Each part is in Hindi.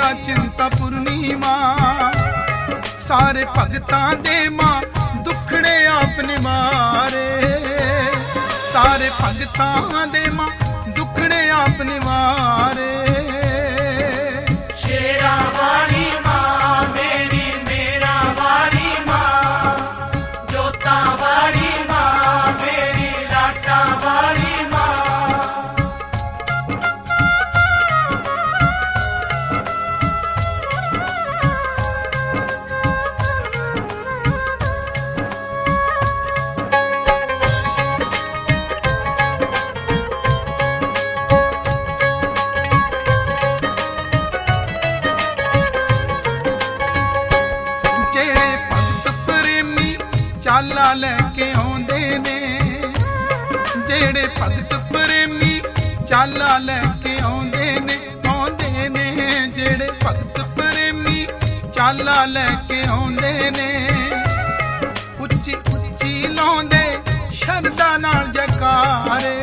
आ चिंता पूर्णिमा सारे भगतां दे मां दुखड़े आपने मारे सारे भगतां दे मां दुखड़े आपने मारे शेरा वाली मां मेरी मेरा वाली मां जोता वाली मां मेरी लाटा वाली मां चाला लैके आउंदे ने जेड़े भगत प्रेमी चाला लैके आउंदे ने जेड़े भगत प्रेमी चाला लैके आउंदे ने उच्ची उच्ची लाउंदे शरदा नाल जयकारे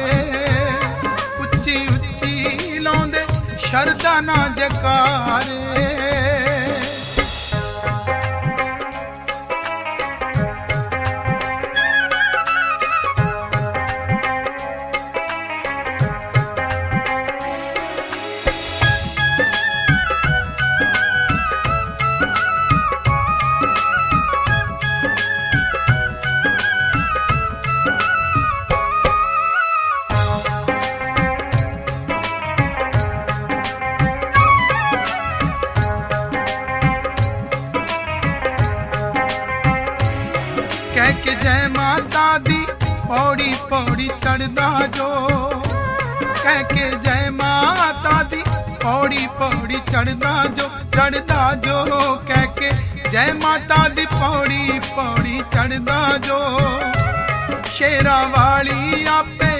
उच्ची उच्ची लाउंदे शरदा नाल जयकारे कह के जय माता दी पौड़ी पौड़ी चढ़दा जो कह के जय माता दी पौड़ी पौड़ी चढ़दा जो कह के जय माता दी पौड़ी पौड़ी चढ़दा जो शेरा वाली आपे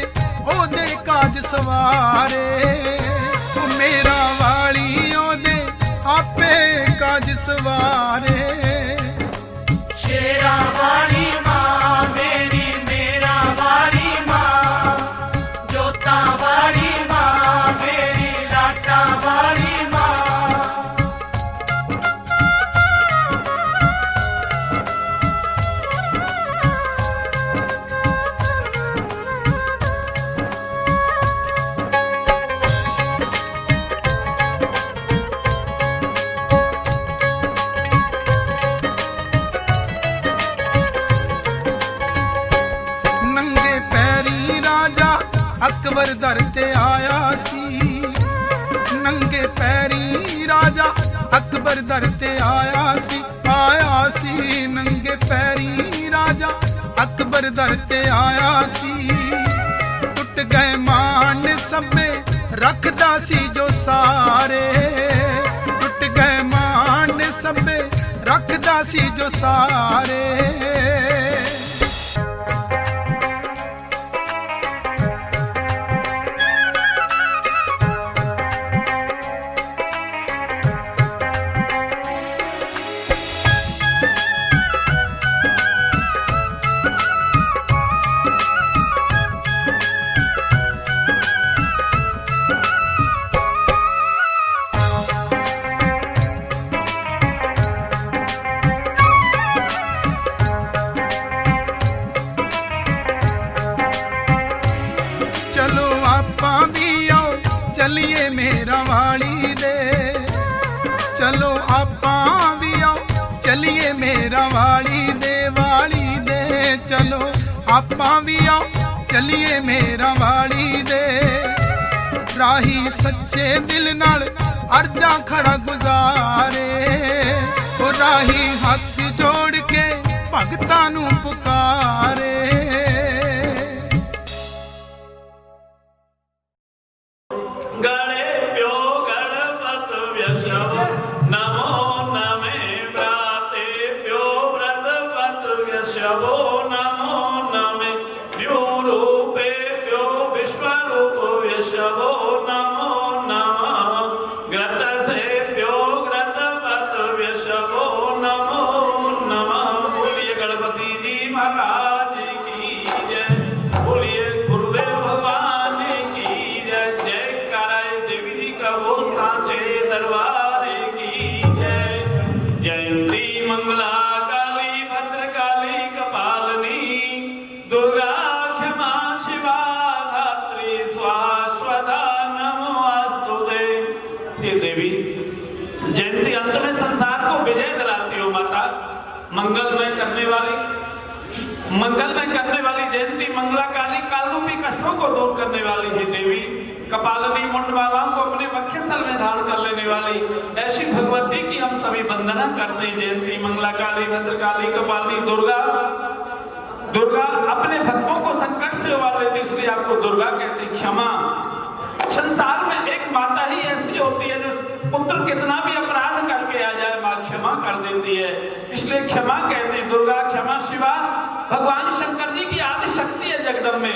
ओदे काज सवारे मेरा वाली ओदे आपे काज सवारे शेरा वाली मां मेरी मेरा वाली मां जोता वाली मां मेरी लाटा वाली मां अकबर दर ते आया सी नंगे पैरी राजा अकबर दर ते आया सी नंगे पैरी राजा अकबर दर ते आया सी टुट गए मान सबे रखदा सी जो सारे टुट गए मान सबे रखदा सी जो सारे चलिए मेरा वाली दे चलो आपां भी आओ चलिए मेरा वाली दे चलो आपां भी आओ चलिए मेरा वाली दे राही सच्चे दिल नाल अर्जा खड़ा गुजारे ओ राही हाथ जोड़ के भगतां नू पुकारे सांचे दरबारे जयंती अंत में संसार को विजय दिलाती हो माता। मंगलमय करने वाली जयंती, मंगला काली, काल रूपी कष्टों को दूर करने वाली है देवी। कपालिनी मुंडमालाओं को अपने वक्षस्थल में धारण कर लेने वाली ऐसी भगवती की हम सभी वंदना करते हैं। जयंती, मंगला काली, भद्रकाली, कपालिनी, दुर्गा अपने भक्तों को संकट से उबार लेती, इसलिए आपको दुर्गा कहते हैं। क्षमा, संसार में एक माता ही ऐसी होती है जो पुत्र कितना भी अपराध करके आ जाए, माँ क्षमा कर देती है, इसलिए क्षमा कहते हैं। दुर्गा, क्षमा, शिवा भगवान शंकर जी की आदि शक्ति है जगदम्बे।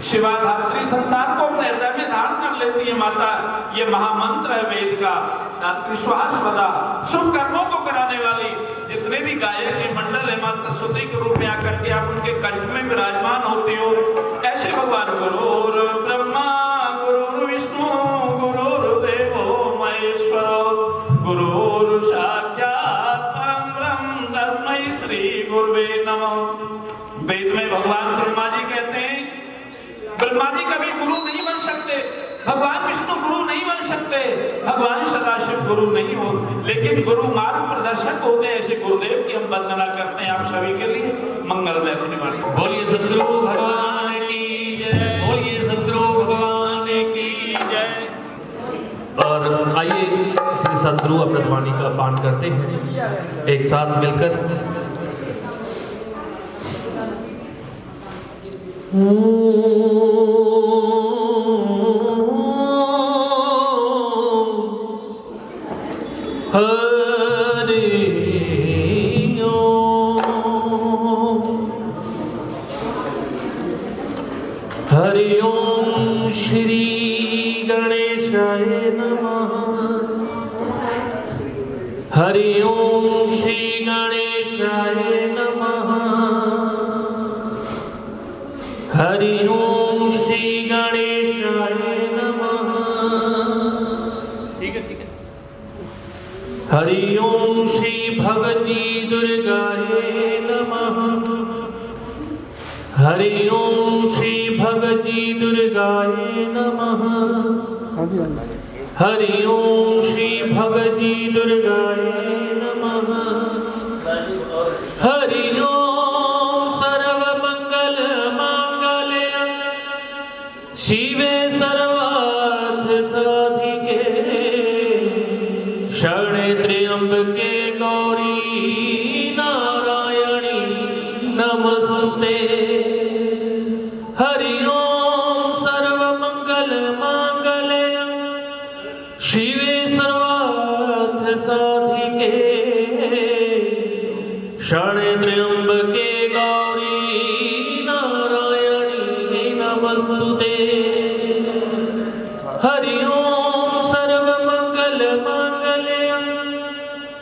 शिवा धात्री संसार को अपने हृदय में धारण कर लेती है माता। ये महामंत्र है वेद का। धात्री स्वाहा स्वदा, शुभ कर्मों को कराने वाली जितने भी गायक के मंडल है, मां सरस्वती के रूप में आकर के आप उनके कंठ में विराजमान होती हो। ऐसे भगवान गुरुर ब्रह्मा गुरुर विष्णु गुरुर्देवो महेश्वरो गुरुर साक्षात परम ब्रह्म तस्मै श्री गुरुवे नमः। वेद में भगवान ब्रह्मा जी कहते हैं, ब्रह्मा जी कभी गुरु नहीं बन सकते, भगवान विष्णु गुरु नहीं बन सकते, भगवान सदाशिव गुरु नहीं हो, लेकिन गुरु मार्ग प्रदर्शक होते हैं। ऐसे गुरुदेव की हम वंदना करते हैं आप सभी के लिए। मंगलमय होने वाली बोलिए सद्गुरु भगवान की जय, बोलिए सद्गुरु भगवान की जय। और आइए श्री सद्गुरु अमृतवाणी का पान करते हैं एक साथ मिलकर। हरि ओम श्री गणेशाय नमः। हरि ओम श्री गणेशाय नमः। हरि ओम श्री गणेशाय नमः। ठीक है। हरि ओम श्री भगवती दुर्गाय नमः। हरि ओम श्री भगवती दुर्गाय नमः। हरि ओम श्री भगवती दुर्गाय नमः। हरि ओम सर्वमंगल मांगल्य शिवे सर्वार्थ साधिके शरणे त्र्यंबके गौरी नारायणी नमस्ते। हरि ओम सर्वमंगल मांगल्य शिवे सर्वार्थ साधिके शरणे त्र्यंबके गौरी नारायणी नमस्ते। हरि ओम सर्वमंगल मांगल्य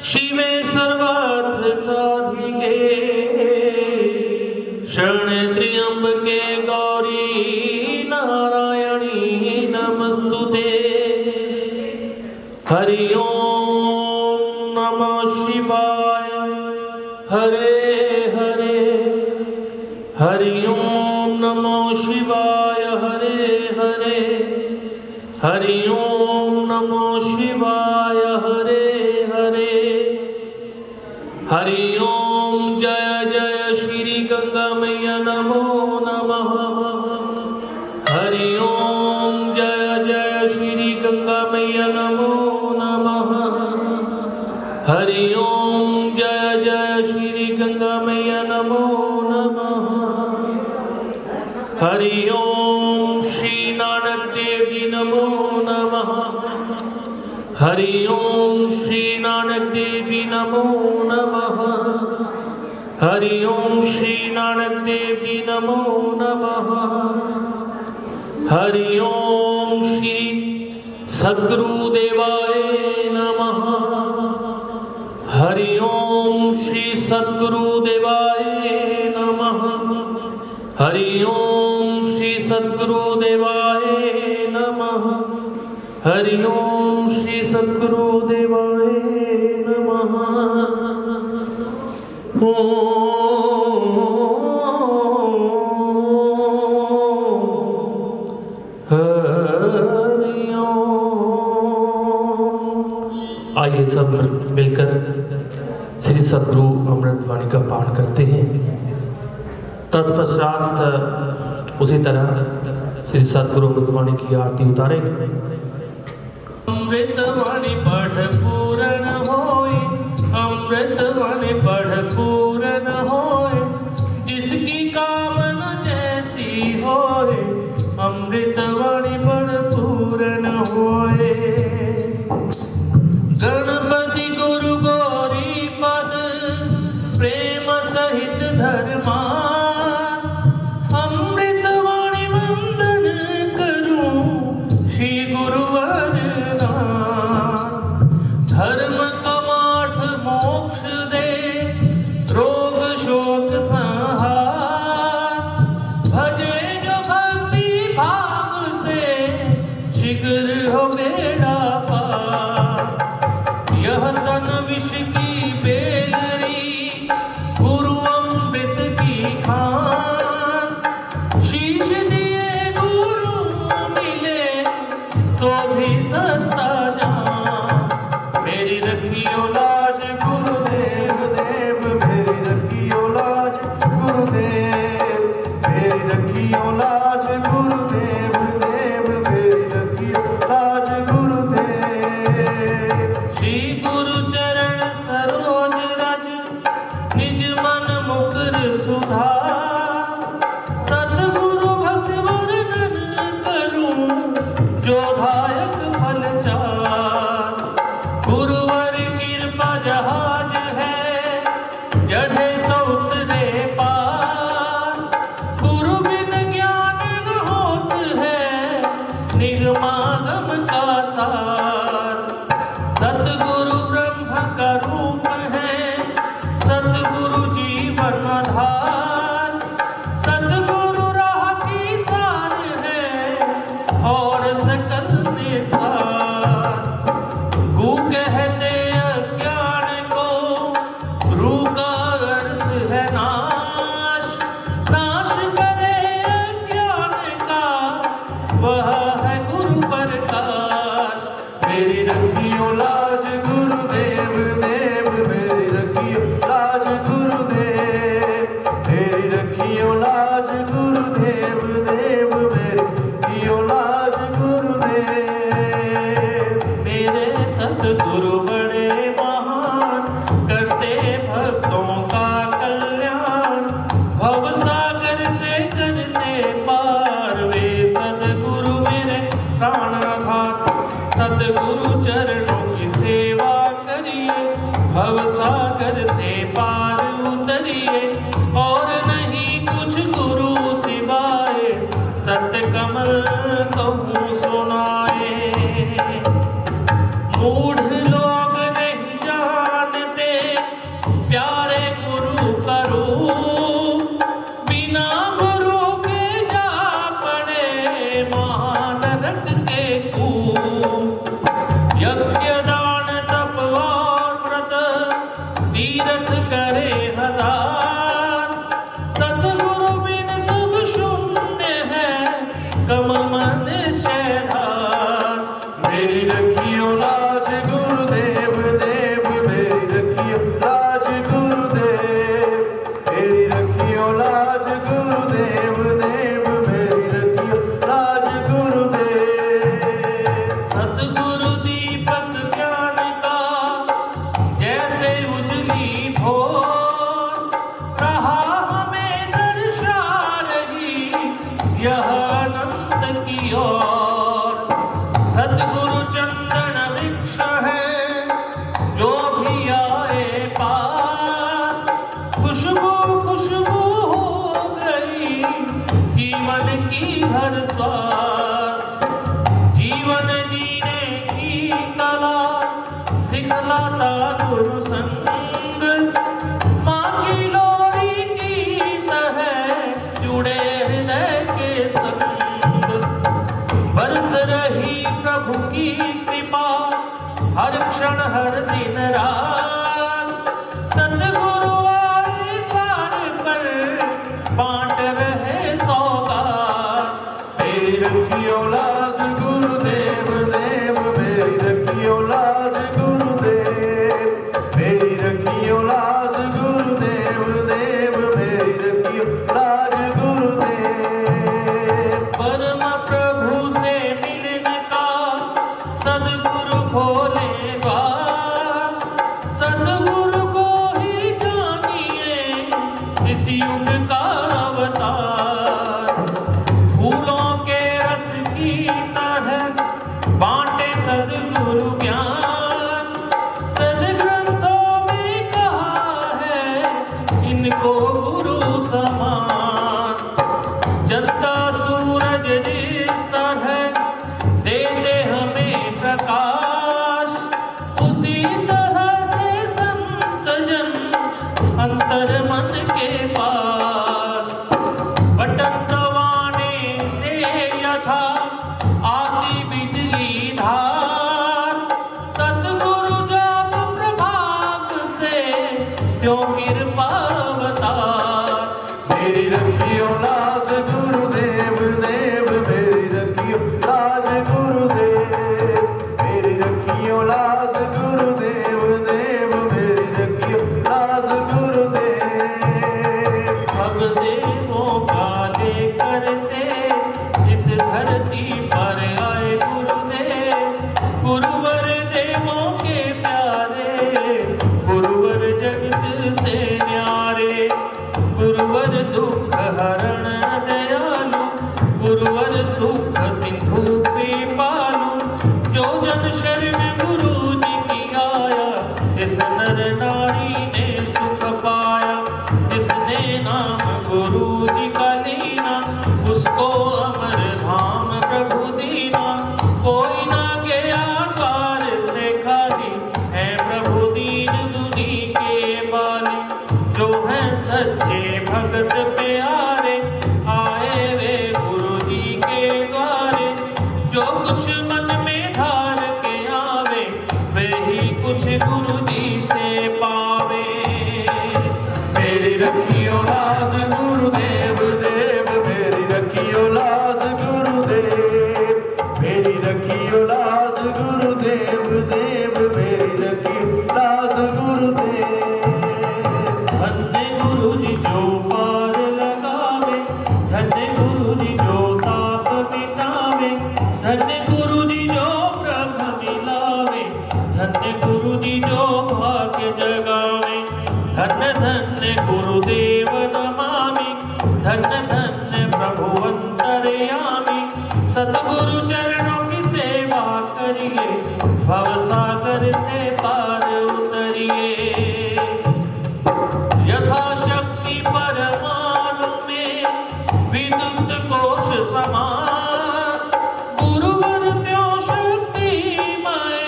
शिवे सर्वार्थ साधिके शरणे त्र्यंबके गौरी नारायणी नमस्ते। हरि ओम नमः शिवाय। हरे हरे। हरि ओम नमः शिवाय। हरे हरे। हरि ओम नमः शिवाय। हरे हरे। हरि ओम जय जय श्री गंगा मैया नमो नमः। हरि ओम जय जय श्री गंगा मैया नमो नमः। हरि ओम जय जय श्री गंगा मैया नमो नमः। हरि ओम श्री नानक देव जी नमो नमः। हरि ओम श्री नानक देव जी नमो नमः। हरि ओम श्री नानक देव जी नमो नमः। हरि ओम श्री सद्गुरु देवाय नमः। हरि ओम श्री सद्गुरु देवाय नमः। हरि ओम श्री सद्गुरु देवाय नमः। हरि ओम श्री सद्गुरु देवाय नमः। हरि ओम। आइए सब मिलकर श्री सद्गुरु अमृतवाणी का पाठ करते हैं। तत्पश्चात उसी तरह श्री सद्गुरु अमृतवाणी की आरती उतारेंगे। अमृतवाणी पढ़ पूरन होए, अमृतवाणी पढ़ पूरन होए, जिसकी कामना जैसी होए, अमृतवाणी पढ़ पूरन होए। गणपति गुरु गौरी पद प्रेम सहित धर्मा, अमृतवाणी वंदन करूं श्री गुरुवर नाम। धर्म कमार्थ मोक्ष दे, रोग शोक संहार, भजे जो भक्ति भाव से, शीघ्र हो बेड़ा पार। यह तन विष की बेलरी, गुरु अमृत की खान, शीश दिए गुरु मिले तो भी सस्ता जान। मेरी रखियो लाज गुरुदेव देव, मेरी रखियो लाज गुरुदेव, मेरी रखियो लाज गुरुदेव देव, मेरी रखियो लाज गुरुदेव। श्री गुरु चरण सरोज रज, निज मन मुकुर सुधार, सतगुरु भक्त वर्णन करूं जो दायक फल चार। गुरुवर कृपा जहाज है, चढ़े सो उतरे पार, गुरु बिन ज्ञान न होत है, निगमागम का सार। सतगुरु ब्रह्म का रूप है, सतगुरु जीवन आधार, सतगुरु राह की सार है और सकल निसार। गु कहते अज्ञान को, रू का अर्थ है नाश, नाश करे अज्ञान का, वह है गुरु प्रकाश। मेरी रखियो लाज गुरुदेव देव, मेरी रखियो लाज गुरुदेव, मेरी रखियो लाज गुरुदेव देव, मेरी रखियो लाज गुरुदेव। मेरे सतगुरु बड़े महान, करते भक्तों का कल्याण, भव सागर से करते पार, वे सतगुरु मेरे प्राणाधार। सतगुरु चरणों की सेवा करिए, भव सागर से पार उतरिए, और नहीं कुछ गुरु सिवाय, सत्य कमल कहूँ सुनाए। मूढ़ लोग नहीं जानते प्यारे गुरु का रूप, बिना गुरु के जा पड़े महानरक के कूप। यज्ञ दान तप और व्रत, तीरथ करे हजार, सतगुरु बिन शुभ शून्य है, कमल मन शैधार। मेरी रखियो लाज गुरुदेव देव, मेरी रखियो लाज गुरुदेव, मेरी रखियो लाज गुरुदेव देव, मेरी रखियो लाज गुरुदेव। सतगुरु दीपक ज्ञान का, जैसे उजली भोर, रहा हमें दर्शा रही यह अनंत की ओर। सतगुरु चंदन वृक्ष है, जो भी आए पास, खुशबू खुशबू हो गई जीवन की हर श्वास। जीवन जीने की कला सिखलाता गुरु संग, माँ की लोरी की तरह जुड़े हृदय के संग। बरस रही प्रभु की कृपा, हर क्षण हर दिन रात, सतगुरु आए द्वार पर, बांट रहे सौगात। मेरी रखियो लाज गुरुदेव देव, मेरी रखियो लाज गुरुदेव। युग का अवतार। फूलों के रस की तरह बांटे सद्गुरु ज्ञान। सदग्रंथों में कहा है इनको गुरु समान। जलता सूरज जिस तरह देते हमें प्रकाश, उसी तरह से संत जन अंतर मन के पास। बटन दबाने से यथा आती बिजली धार। सतगुरु जाप प्रभाग से क्यों कृपा अवतार। मेरी रखियो लाज गुरुदेव देव, मेरी रखियो लाज गुरुदेव। मेरी रखियो लाज गुरुदेव देव, मेरी रखियो लाज गुरुदेव। सब देवों का दे करते इस धरती पर आए गुरुदेव। गुरुवर देवों के प्यारे, गुरुवर जगत से न्यारे। गुरुवर दुख हरण दयालु, गुरुवर सुख सिंधु कृपालु। जो जन शरण गुरु जी की आया, इस नर नारी ने सुख पाया। जिसने नाम गुरु जी का लीना, उसको अमर धाम प्रभु दीना। कोई ना गया द्वार से खाली, है प्रभु दीन दुनी के बाली। जो है सच्चे भगत प्यारे, आए वे गुरु जी के द्वारे। जो कुछ मन में धार के आवे, वे ही कुछ गुरु जी से पावे। मेरी रखियो लाज गुरुदेव देव, मेरी रखियो लाज गुरुदेव। मेरी रखियो लाज गुरुदेव देव, मेरी रखियो लाज गुरुदेव। धन्य गुरु जी जो पार लगावे, धन्य गुरु जी जो ताप मिटावे। धन्य गुरु जी जो ब्रह्म मिलावे, धन्य गुरु जी जो भाग्य जगावे। धन्य धन्य गुरुदेव नमामि, धन्य धन्य प्रभु अंतर्यामी। सतगुरु चरणों की सेवा करिए, भवसागर से पार उतरिए। यथाशक्ति परमाणु में विद्युत कोश समान। गुरुवर त्यों शक्तिमय,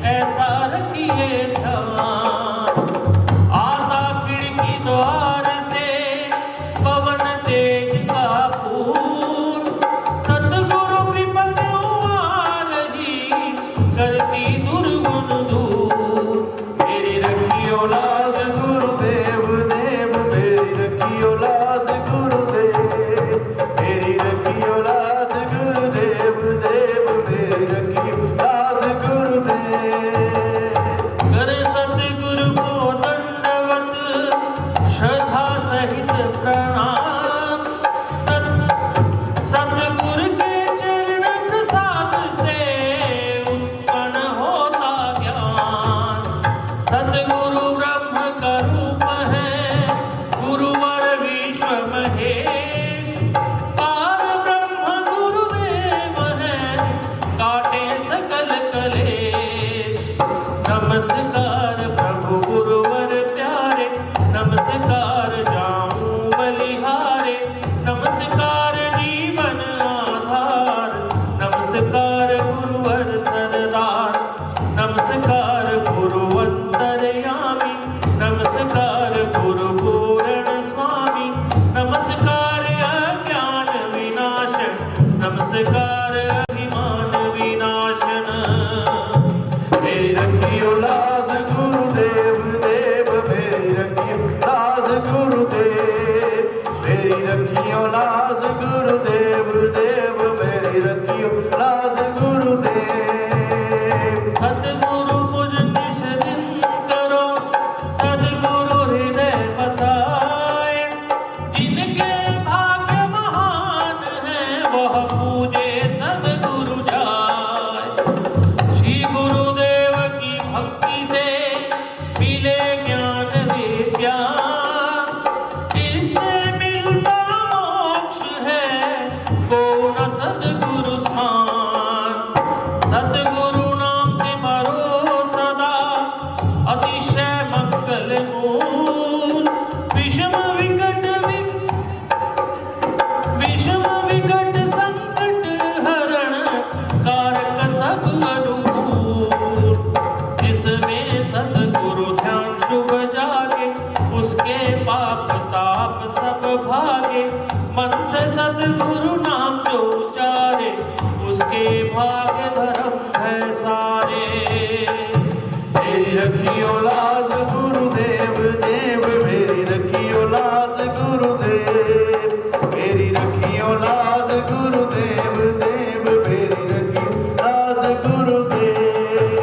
ऐसा रखिए ध्यान। आता खिड़की द्वार से पवन तेज का फूल। सतगुरु कृपा त्यों आ रही, करती दुर्गुण दूर। मेरी रखियो लाज गुरुदेव देव, मेरी रखियो लाज गुरुदेव। मेरी रखियो लाज गुरुदेव देव, मेरी रखियो लाज गुरुदेव। कर सतगुरु को दंडवत, श्रद्धा सहित प्रणाम। सतगुरु के चरण प्रसाद से उत्पन्न होता ज्ञान। सतगुरु ब्रह्म का रूप है, गुरुवर विश्व महेश। पार ब्रह्म गुरुदेव है, काटे सकल कलेश। नमस्कार प्रभु गुरुवर प्यारे, नमस्कार जाऊं बलिहारे। नमस्कार जीवन आधार, नमस्कार गुरुवर सरदार। नमस्कार गुरु अंतर्यामी, नमस्कार गुरु पूर्ण स्वामी। नमस्कार अज्ञान विनाशन, नमस्कार अभिमान विनाशन। मेरी रखियो लाज गुरुदेव देव, मेरी रखियो लाज गुरुदेव। मेरी रखियो लाज गुरुदेव देव, मेरी रखियो लाज गुरुदेव। सतगुरु मुझ निश दिन करो, सतगुरु हृदय बसाए। जिनके भाग्य महान है, वह पूजे सतगुरु जाए। श्री गुरुदेव की भक्ति से मिले ज्ञान विज्ञान। जिस मेरी रखियो लाज गुरुदेव देव मेरी रखियो लाज गुरुदेव मेरी रखियो लाज गुरुदेव देव मेरी रखियो लाज गुरुदेव।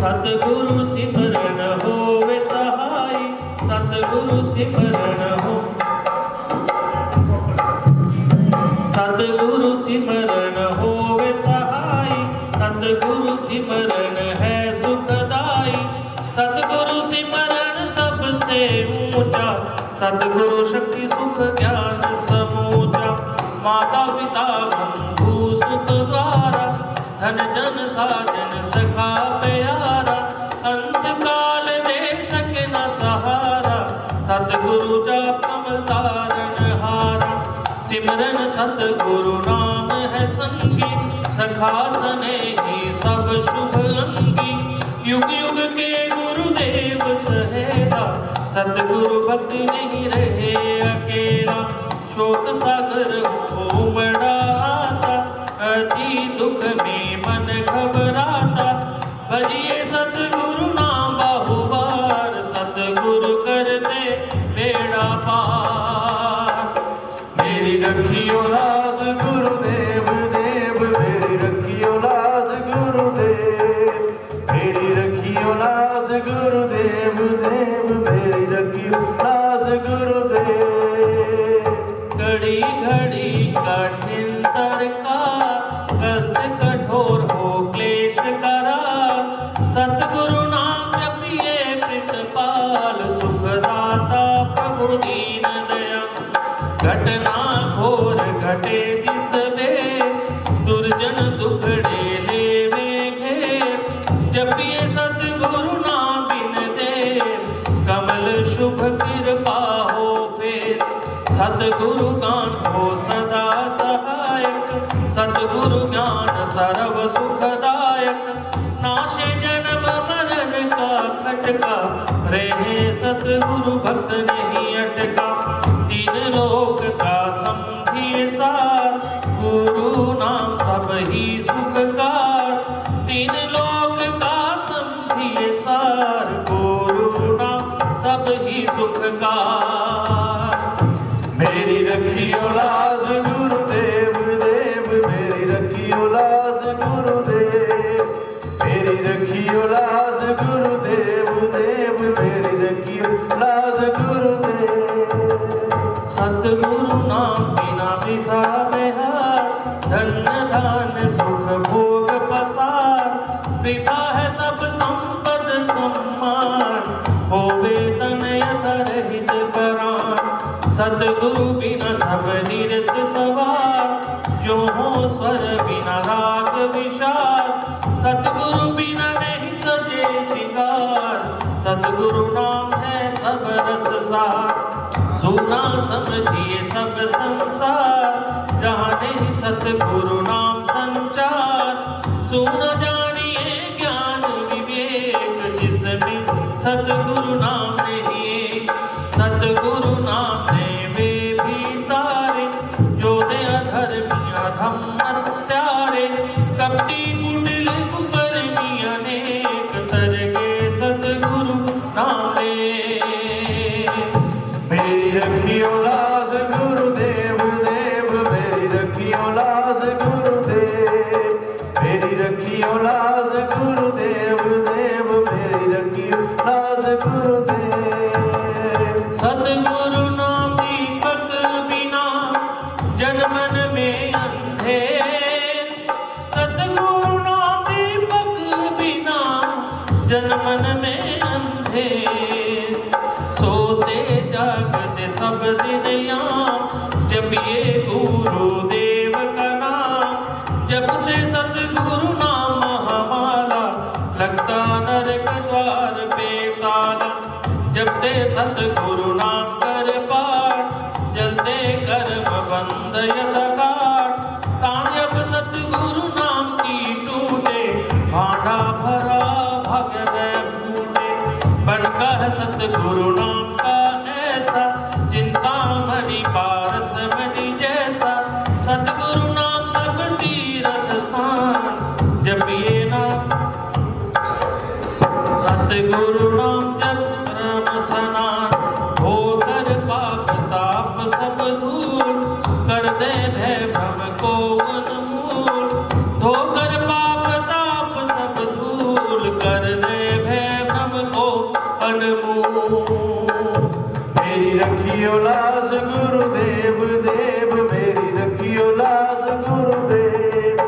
सतगुरु सिमरन होवे सहाय सतगुरु सिमरन हो सतगुरु सिमरन होवे सहाय सतगुरु सिमरन है सुखदाई सतगुरु सिमरन सबसे ऊंचा सतगुरु शक्ति सुख ज्ञान समूचा माता पिता बंधु सुत द्वारा धन जन साजन सखा प्यारा अंत काल दे सके न सहारा सतगुरु जाप कमल तारन हारा सिमरन सतगुरु नाम है संगी सखा स्नेही सब शुभ अंगी युग युग के गुरुदेव सहेला सतगुरु भक्ति नहीं रहे अकेला शोक सागर हो उमड़ा आता अति दुख में मन घबराता भजिए सतगुरु नाम बाहुबार सतगुरु करते बेड़ा पार। मेरी रखियो लाज गुरुदेव देव मेरी रखियो लाज गुरुदेव मेरी रखियो लाज गुरुदेव देव मेरी रखियो लाज गुरुदेव। घड़ी घड़ी कठिन तरका कष्ट कठोर हो क्लेश करा सतगुरु नाम जपिए पितपाल सुखदाता प्रभु दीन दया घटना घोर घटे जिस वे दुर्जन दुखड़े लेवे घेर जपिए सतगुरु नाम बिन देर कमल शुभ कृपा हो फेर सतगुरु ज्ञान हो सदा सहायक सतगुरु ज्ञान सर्व सुखदायक नाशे जन्म मरण का खटका रहे सतगुरु भक्त नहीं अटका तीन लोक का समझिए सार गुरु नाम सब ही सुखकार तीन लोक का समझिए सार गुरु नाम सब ही सुखकार। मेरी रखियो लाज गुरुदेव देव मेरी रखियो लाज गुरुदेव मेरी रखियो लाज गुरुदेव देव मेरी रखियो लाज गुरुदेव। सतगुरु नाम बिना विधा बेहार धन धान सुख भोग पसार वृथा है सब संपद सम्मान होवे तन यथ रहित परान सतगुरु बिना सब निरस सवार जो हो स्वर बिना राग विशाल सतगुरु बिना नहीं सजे शिकार सतगुरु नाम है सब रस सार सुना समझिए सब संसार जहाँ नहीं सतगुरु नाम संचार सुना जानिए ज्ञान विवेक जिसमें सतगुरु नाम नहीं सतगुरु नाम ने वे भी तारे जो दे अधर्मी अधम त्यारे कपटी कुटिल कुकर्मी अनेक तरगे सतगुरु नाम ले। मेरी रखियो लाज गुरुदेव देव मेरी रखियो लाज गुरुदेव मेरी रखियो लाज गुरुदेव देव मेरी रखियो लाज गुरुदेव। सतगुरु नाम दीपक बिना जनमन में अंधेर सतगुरु नाम दीपक बिना जनमन में अंधेर सोते जागते सब दिन याम जपिए गुरुदेव का नाम जपते सतगुरु नाम महामाला लगता नरक द्वार पे ताला जपते सतगुरु नाम कर पाठ जलते कर्म बंद यथाकाठ तान जप सतगुरु नाम की टूटे भांडा भरा भाग्य फूटे बनका है सतगुरु नाम का ऐसा चिंतामणि पारस मणि जैसा सतगुरु नाम सब तीरथ स्थान जपिए नाम सतगुरु नाम जप परम स्नान होकर पाप ताप सब दूर कर दे भय भ्रम को उन्मूल धोकर पाप ताप सब दूर कर दे भय भ्रम को अनमोल। मेरी रखियो लाज गुरुदेव देव मेरी रखियो लाज गुरुदेव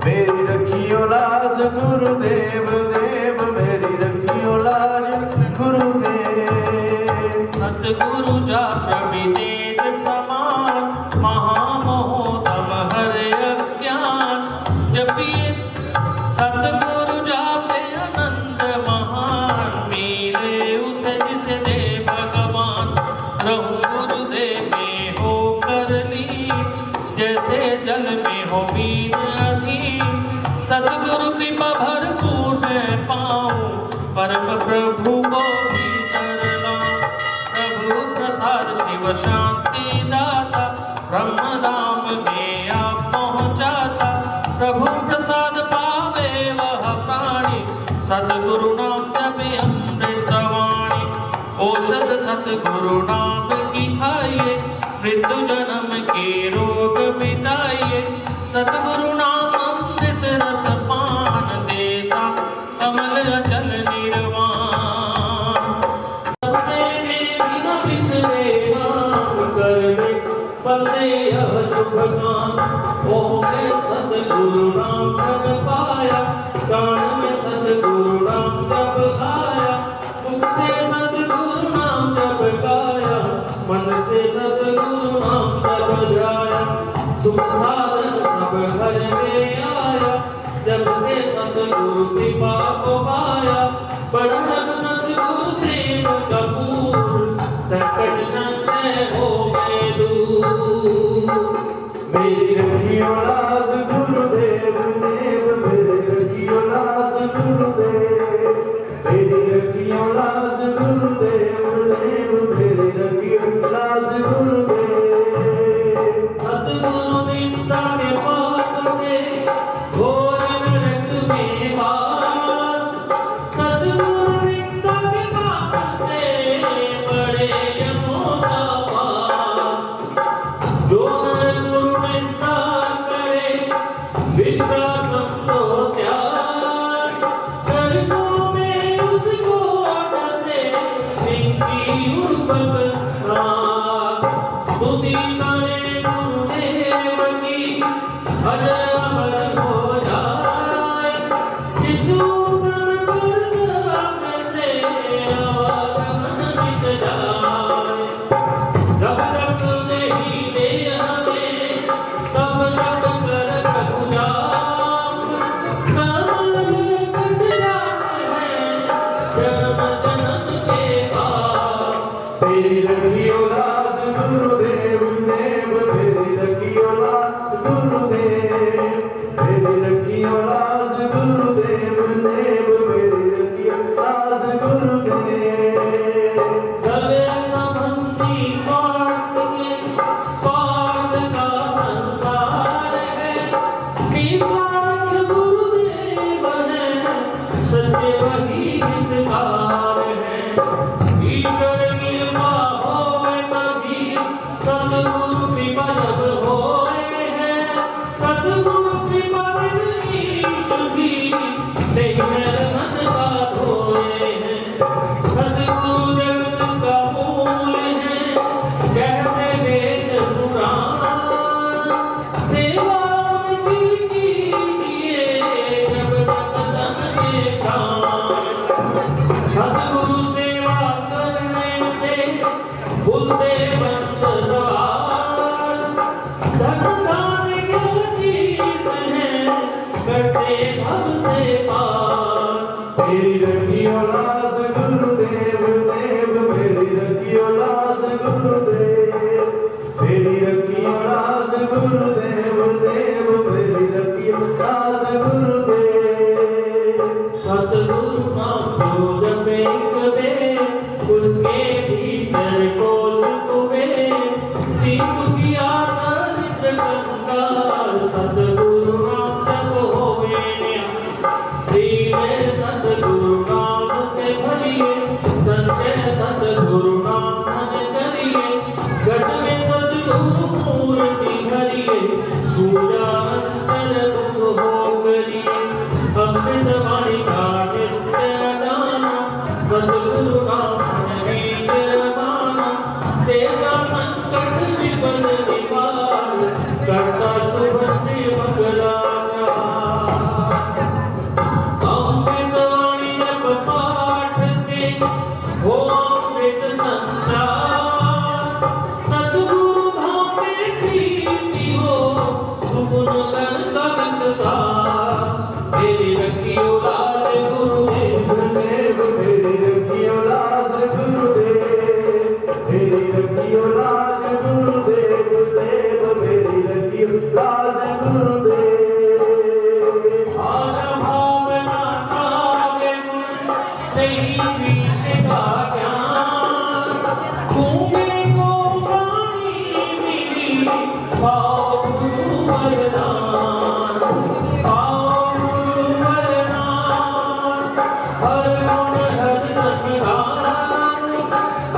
मेरी रखियो लाज गुरुदेव देव मेरी रखियो लाज गुरुदेव। सतगुरु जा प्रविदेद समान महामहोदम हरे अज्ञान जपिए सतगुरु जापे आनंद महान मिले उसे जिसे दे भगवान रहु गुरुदेव में हो कर लीन जैसे जल में हो बीन अधीन सतगुरु कृपा भरपूर मैं पाऊं परम प्रभु को भीतर लाऊं प्रभु प्रसाद शिव शांति दाता ब्रह्म धाम में आप पहुँचाता प्रभु प्रसाद पावे वह प्राणी सतगुरु नाम जपे अमृतवाणी औषध सतगुरु नाम की खाइए मृत्यु जन्म के रोग मिटाइए सतगुरु नाम अमृत रस पान देता कमल अचल निर्वाण। सपने में बिना बिसरे नाम करने पले यह शुभ काम ओ मैं सतगुरु नाम कर पाया कान में सतगुरु नाम जब आया मुख से सतगुरु नाम जब गाया मन से सतगुरु नाम जब जाया सुख साधन सब घर में आया जब से सतगुरु कृपा को पाया बड़ा जब सतगुरु देव कपूर संकट संशय हो गए दूर। मेरी रखियो लाज गुरुदेव देव मेरी रखियो लाज गुरुदेव मेरी रखियो लाज गुरुदेव देव मेरी रखियो लाज गुरुदेव। सतगुरु निंदा के पाप से घोर नरक में वास सतगुरु निंदा के पाप से बड़े यमों का वास जो नर गुरु निंदा करे विश्वास तो त्याग कर दो में उसको डसे इनकी उर्वक राग स्तुति करे गुरुदेव की अजर अमर हो जाए जिस उत्तम गुरुधाम से आवागमन मिट जाए जब तक नहीं दे हमें तब तक कर प्रभुजाम नाम कट जाते हैं जन्म जन्म के पाप। मेरी रखियो लाज गुरुदेव देव मेरी रखियो लाज गुरुदेव मेरी रखियो लाज गुरुदेव देव मेरी रखियो लाज गुरुदेव। सवे संबंधी स्वार्थ के स्वार्थ का संसार है निस्वार्थ गुरुदेव है सच्चे वही हितकार है ईश्वर कृपा होए तभी सतगुरु कृपा जब होए है सतगुरु कृपा बिन ईश भी नहीं मन का धोए है सतगुरु जगत का मूल है कहते वेद पुराण सेवा उनकी कीजिए जब तक तन में प्राण सतगुरु सेवा करने से भूलते बंद द्वार धन दान क्या चीज है करते भव से पार। मेरी रखियो लाज गुरुदेव देव मेरी रखियो लाज गुरुदेव मेरी रखियो लाज गुरुदेव देव मेरी रखियो लाज गुरुदेव। सतगुरु नाम जो जपे कबे उसके भीतर कोश कुबे दीप की आदर कंगाल सतगुरु नाम जप होवे धीरे सतगुरु नाम से पूजा अंतर हो करी अमृत वाणी का नित्य दान सद्गुरु नाम नीच मान देगा संकट विपद निवार करता शुभ श्री मंगलाकार अमृत वाणी जप पाठ से हो अमृत संचार सद्गुरु धाम में प्रीति हो सुगुण गण कविता मेरी रखियो लाल गुरुदेव गुरुदेव मेरी रखियो लाज गुरुदेव मेरी रखियो लाज गुरुदेव देव मेरी रखियो लाज गुरुदेव आज भावना काव्य गुण तेरी शिखा ज्ञान भूमि को वाणी मिली पाओ गुरु वरदान पाओ गुरु वरदान हर गुण हर निधान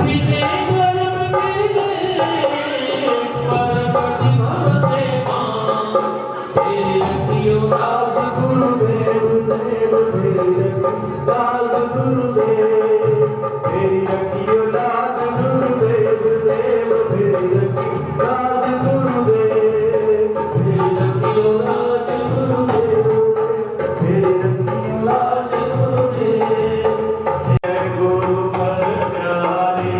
विजय गर्भ के परमति भव से मान तेरे रखियो लाज गुरुदेव देव मेरी रखियो लाज गुरुदेव मेरी रखियो लाज गुरुदेव देव मेरी रखियो लाज गुरुदेव मेरी रखियो लाज गुरुदेव मेरी रखियो लाज गुरुदेव जय गुरु पर प्यारे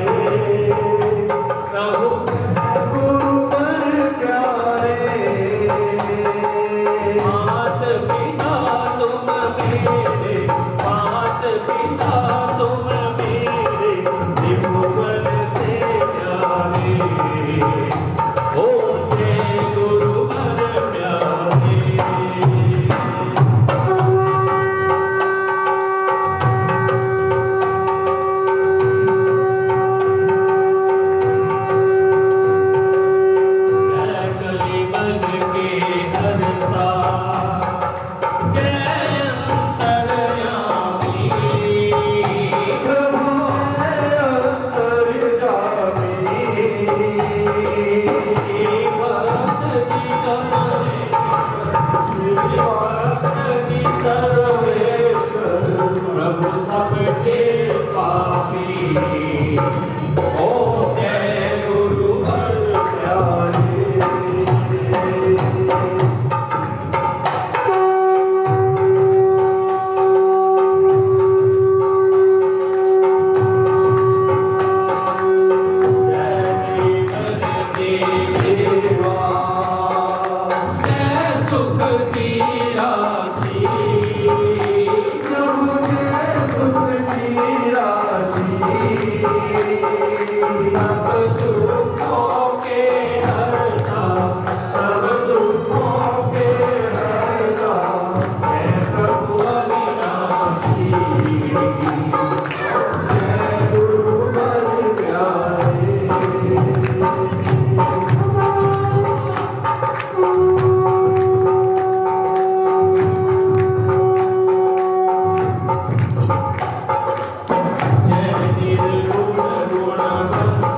प्रभु गुरु पर प्यारे मात पिता तुम मेरे मात पिता तुम मेरे त्रिभुवन से प्यारे ओ जय गुरु पर प्यारे जय कलिबग के हरता जय अंतर्यामी प्रभु जय अंतर्यामी भक्त की कमरे भक्त की सर्वेश्वर प्रभु सबके स्वामी ओम जय गुरु हर प्यारे देवा जय सुख की राशि प्रभु जय सुख की राशि सब दुखों के हरता सब दुखों के हरता जय प्रभु अविनाशी जय गुरु हर प्यारे जय निर्गुण गुणवंत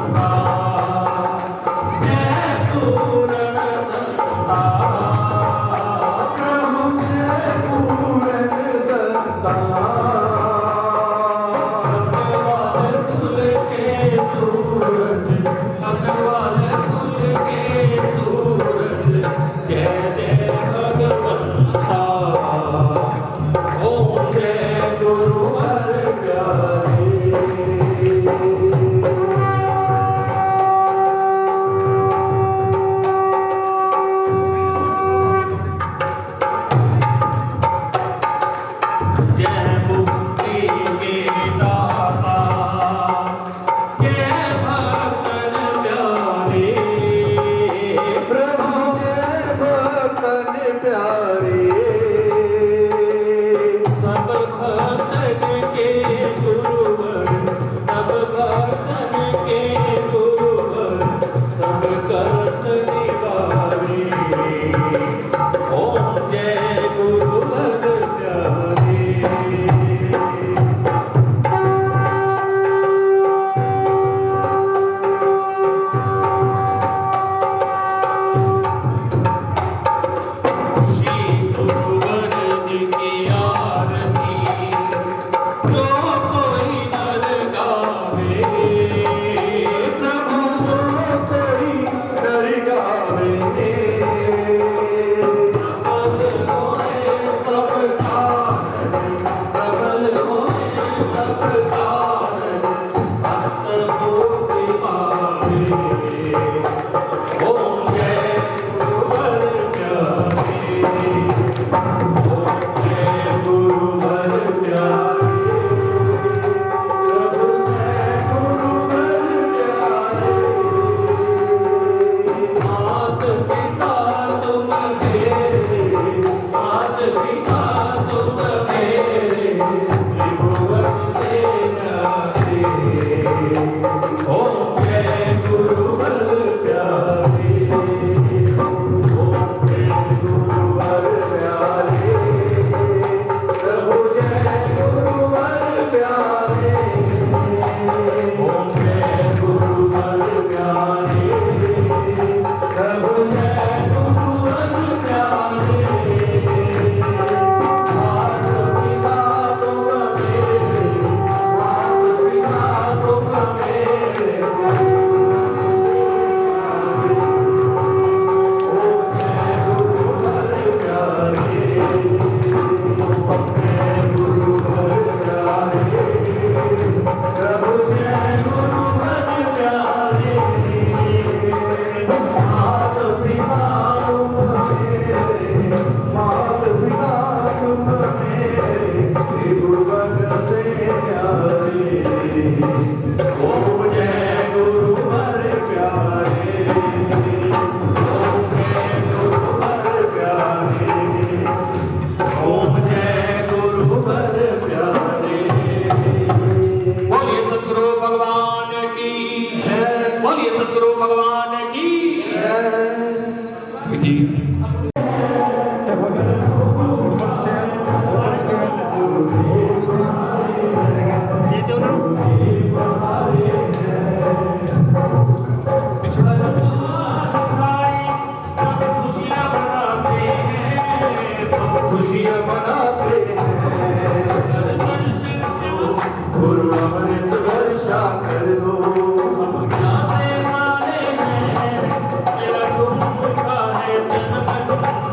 गुरु अमृत वर्षा कर दो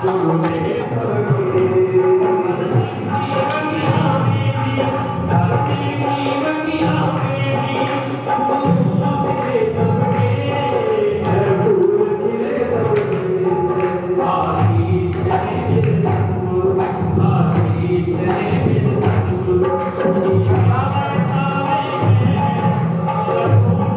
गुरु ने Thank you.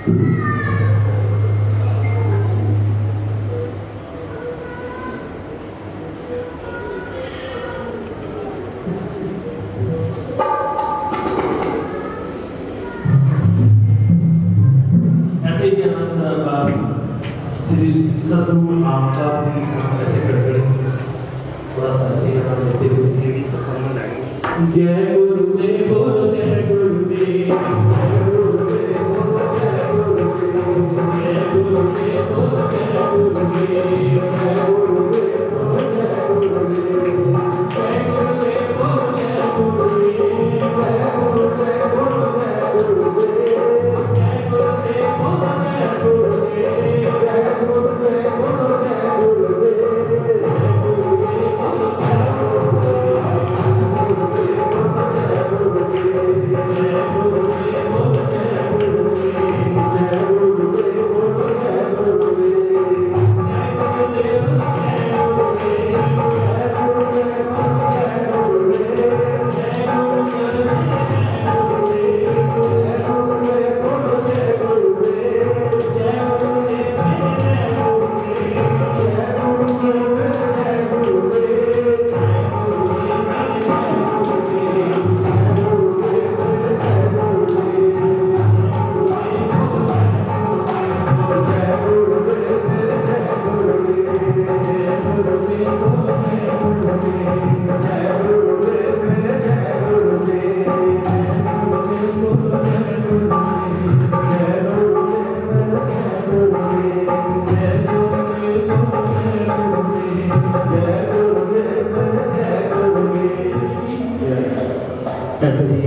ऐसे ही यहाँ श्री सदगुरु आपका भी ऐसे करके थोड़ा सा ऐसे यहाँ लेते हुए भी तो हम लगाएंगे। जय गुरुदेव बोलो जय गुरुदेव, जय गुरुदेव बोलो जय गुरुदेव, जय गुरुदेव बोलो जय गुरुदेव, जय गुरुदेव बोलो जय गुरुदेव, जय गुरुदेव बोलो जय गुरुदेव, जय गुरुदेव बोलो जय गुरुदेव, जय गुरुदेव बोलो जय गुरुदेव, जय गुरुदेव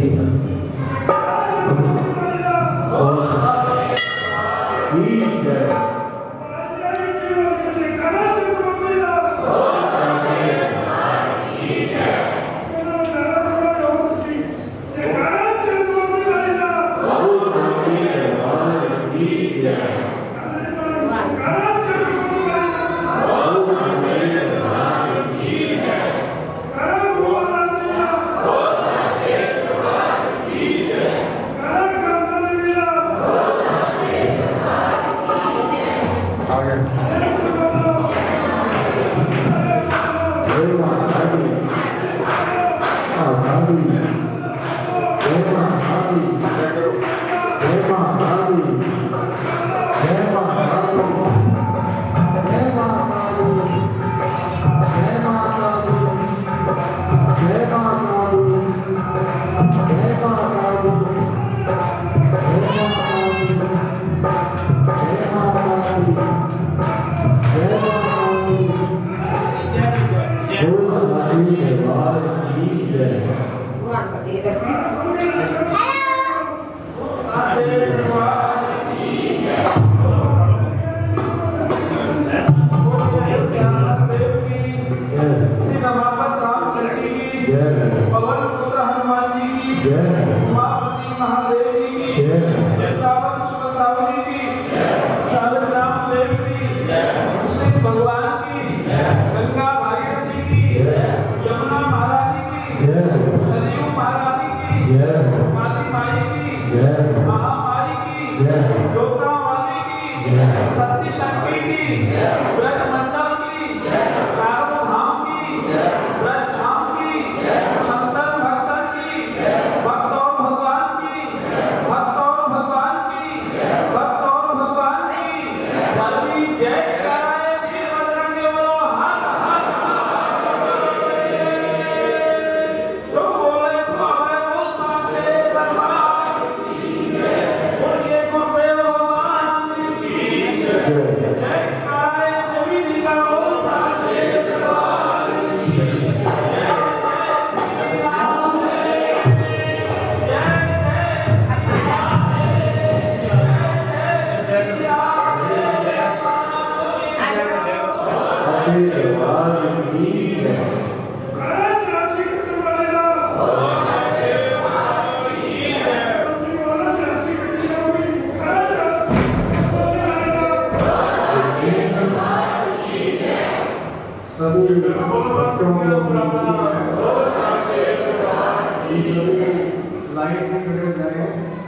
बोलो जय लाइन में खड़े हो जाएंगे।